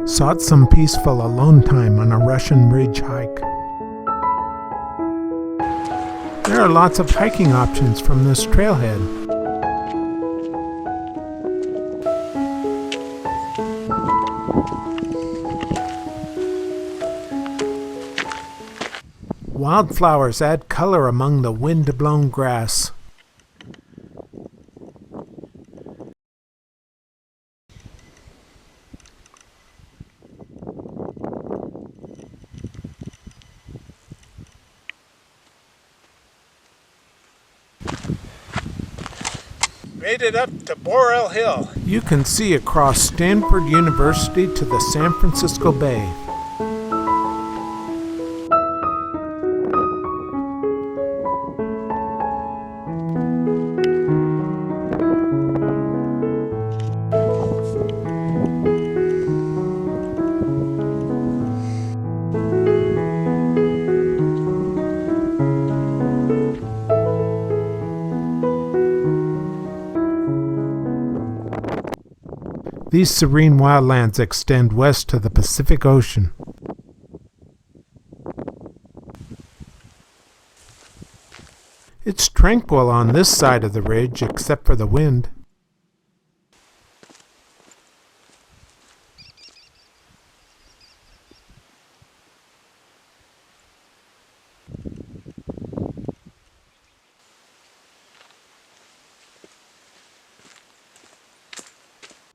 Sought some peaceful alone time on a Russian Ridge hike. There are lots of hiking options from this trailhead. Wildflowers add color among the wind-blown grass. Made it up to Boreal Hill. You can see across Stanford University to the San Francisco Bay. These serene wildlands extend west to the Pacific Ocean. It's tranquil on this side of the ridge except for the wind.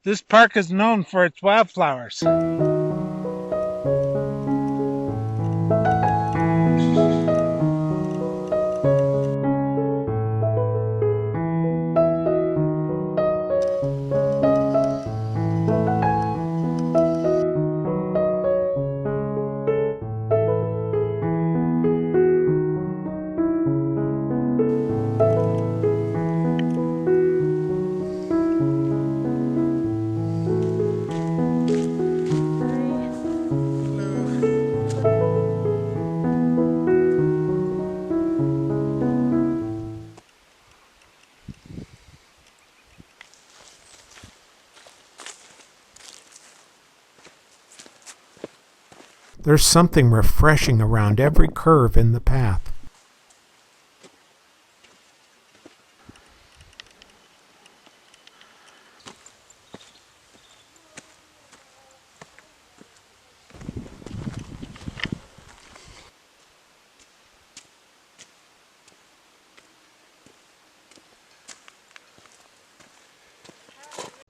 This park is known for its wildflowers. There's something refreshing around every curve in the path.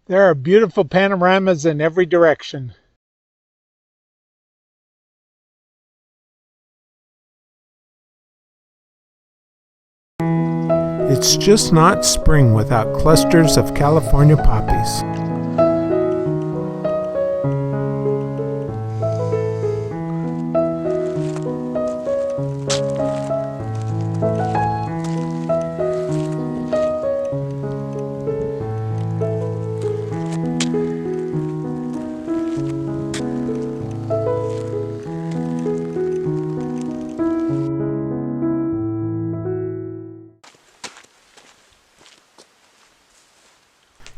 There are beautiful panoramas in every direction. It's just not spring without clusters of California poppies.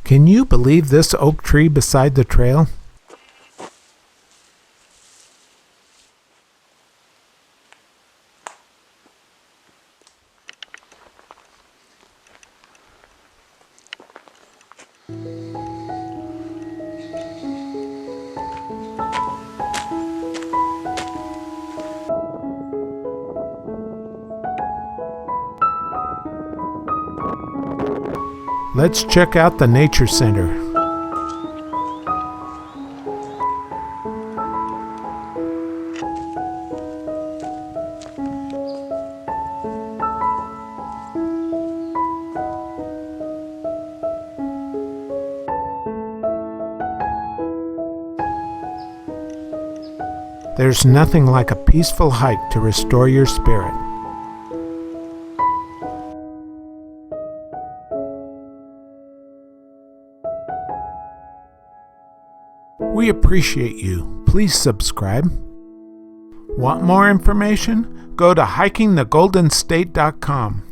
Can you believe this oak tree beside the trail? Let's check out the Nature Center. There's nothing like a peaceful hike to restore your spirit. We appreciate you. Please subscribe. Want more information? Go to hikingthegoldenstate.com.